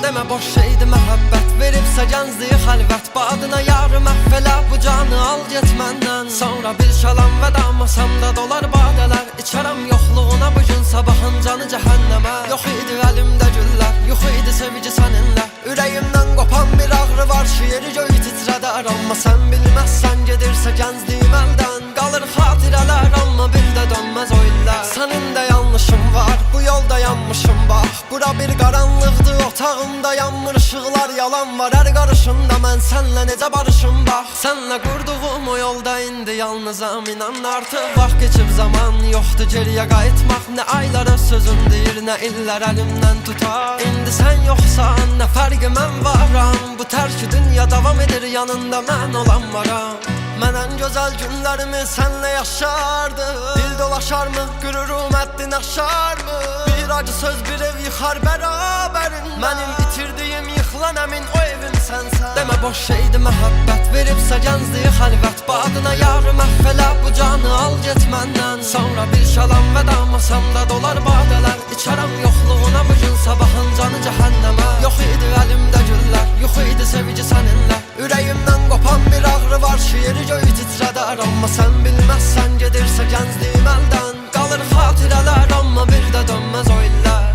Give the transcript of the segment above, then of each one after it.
Demə boş şeydi məhəbbət, veribsə gəncliyi xəlvət. Badına yarı məhvələ, bu canı al get məndən. Sonra bir şalam vəda, masamda dolar badələr. İçərəm yoxluğuna bugün, sabahın canı cəhənnəmə. Yox idi əlimdə güllər, yox idi sevici səninlə. Ürəyimdən qopan bir ağrı var, şiiri göy titrədər. Amma sən bilməzsən, gedirsə gəncliyim əldən. Qalır xatirələr, amma bir də dönməz o illər. Sənin də yanlışın var, bu yolda yanmışım bax. Bura bir qaranlıqdı, otağımda yanmır ışıqlar. Yalan var hər qarışında, mən sənlə necə barışım bax. Sənlə qurduğum o yolda indi yalnızam, inan artıq vaxt keçib zaman yoxdur geriyə qayıtmaq. Nə aylara sözün deyir, nə illər əlimdən tutar. İndi sən yoxsan, nə fərqi mən varam. Bu tərki dünya davam edir, yanında mən olan varam. Mən ən gözəl günlərimi sənlə yaşardım. Dil dolaşarmı, qürurum həddini aşarmı? Bir acı söz bir ev yıxar bərabərində. Mənim itirdiyim yıxılan əmin o evim sənsən. Demə boş şeydi məhəbbət, veribsə gəncliyi xəlvət. Badına yarı məhvələ, bu canı al get məndən. Sonra bir şalam vəda, masamda dolar badələr. İçərəm yoxluğuna bugün, sabahın canı cəhənnəmə. Yox idi əlimdə güllər, yox idi sevici səninlə. Ürəyimdən qopan bir ağrı var, şiiri göy titrədər. Amma sən bilməzsən, gedirsə gəncliyim əldən. Qalır xatirələr, amma bir də dönməz o illər.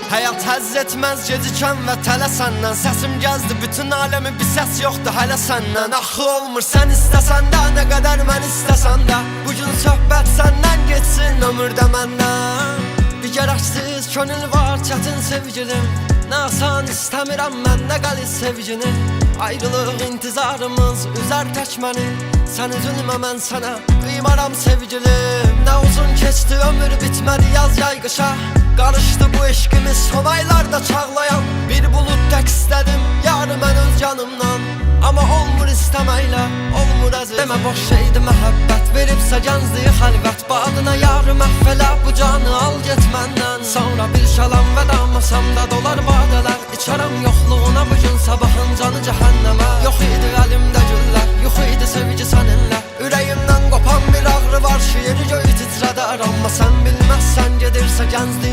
Həyat həzz etməz gecikən və tələ səndən. Səsim gəzdi bütün aləmi, bir səs yoxdur hələ səndən. Axı olmur sən istəsən də, nə qədər mən istəsən də. Bugün söhbət səndən geçsin, ömürdə məndən. Bir gərəksiz könül var, çətin sevgilim. Nə asan istəmirəm mən, nə qəliz sevgini. Ayrılıq intizarımız üzər tək məni. Sən üzülmə, mən sənə qıymaram sevgilim. Nə uzun keçdi ömür, bitmədi yaz yay qışa. Qarışdı bu eşqimiz son aylarda çağlayan. Bir bulut tək istədim, yarı mən öz canımdan. Amma olmur istəməklə, olmur əziz. Demə boş şeydi məhəbbət, veribsə gəncliyi xəlvət. Badına yarı məhvələ, bu canı al get məndən. Sonra bir şalam vəda, masamda dolar badələr. İçərəm yoxluğuna bugün, sabahın canı cəhənnəmə. Yox idi əlimdə güllər, yox idi sevici səninlə. Ürəyimdən qopan bir ağrı var, şiiri göy titrədər. Amma sən bilməzsən, gedirsə gəncliyi